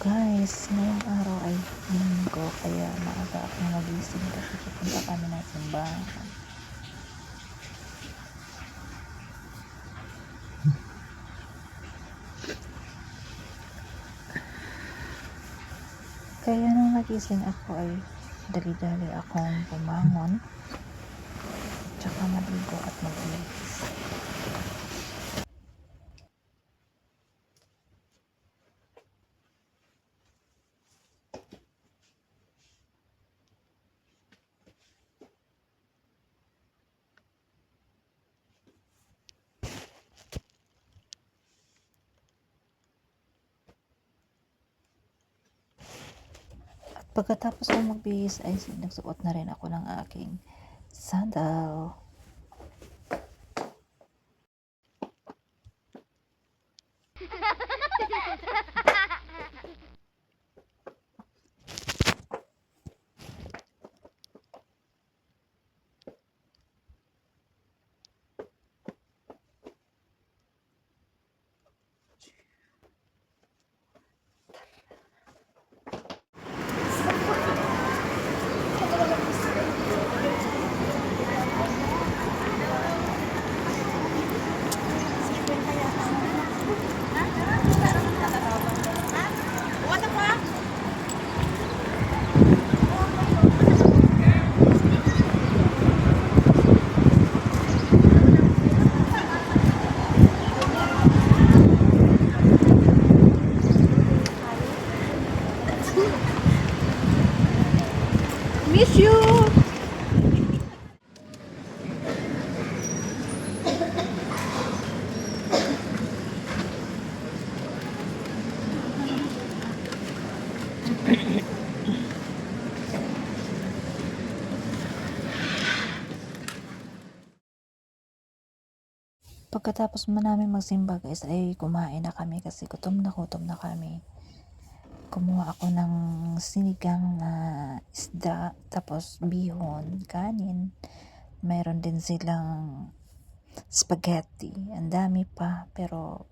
Guys, ngayong araw ay linggo kaya maaga akong nagising kasi pupunta kami ng simbahan. Kaya nung nagising ako ay dali-dali akong bumangon tsaka maligo at maglinis. Pagkatapos ng magbihis ay nagsuot na rin ako ng aking sandal. Miss you! Pagkatapos namin magsimba guys ay kumain na kami kasi gutom na kami. Kumuha ako ng sinigang na isda, tapos bihon, kanin. Mayroon din silang spaghetti. Ang dami pa, pero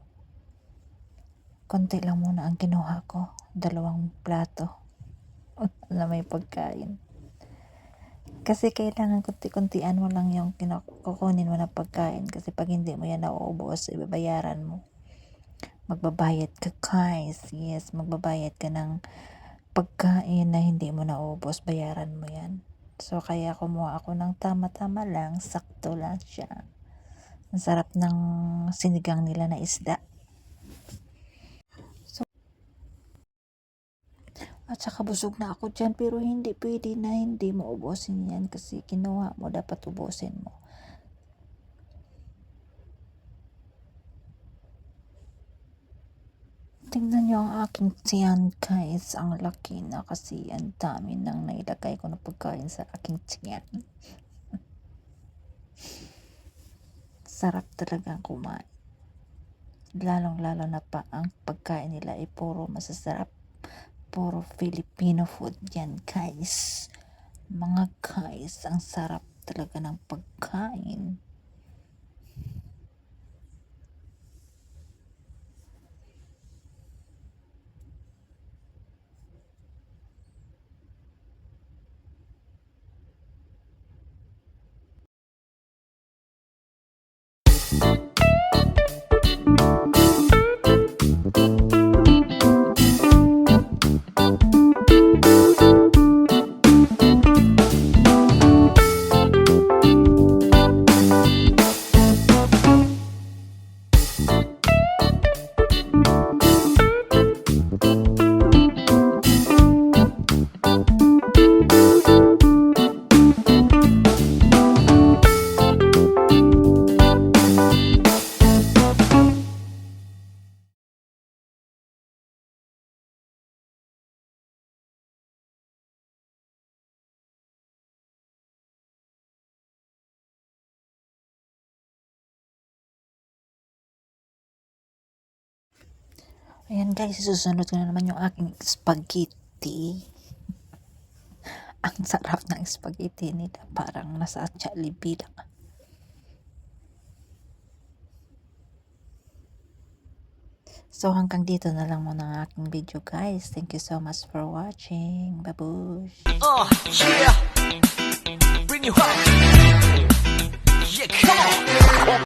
konti lang muna ang kinuha ko. 2 plato na may pagkain. Kasi kailangan kunti-kuntian mo lang yung kukunin mo na pagkain. Kasi pag hindi mo yan nauubos, ibabayaran mo. Magbabayad ka guys. Yes, magbabayad ka ng pagkain na hindi mo naubos, bayaran mo yan. So kaya kumuha ako ng tama-tama lang, sakto lang siya. Ang sarap ng sinigang nila na isda. So, at saka busog na ako dyan, pero hindi pwede na hindi mo ubusin yan kasi kinuha mo, dapat ubusin mo. Tingnan nyo ang aking tiyan guys, ang laki na kasi ang dami nang nailagay ko na pagkain sa aking tiyan. Sarap talagang kumain. Lalong-lalo na pa ang pagkain nila ay puro masasarap. Puro Filipino food yan guys. Mga guys, ang sarap talaga ng pagkain. Ayan guys, susunod ko na naman yung aking spaghetti. Ang sarap ng spaghetti nila, parang nasa Jollibee lang. So hanggang dito na lang muna ang aking video guys. Thank you so much for watching. Babush! Yeah, bring you up. Yeah, come on.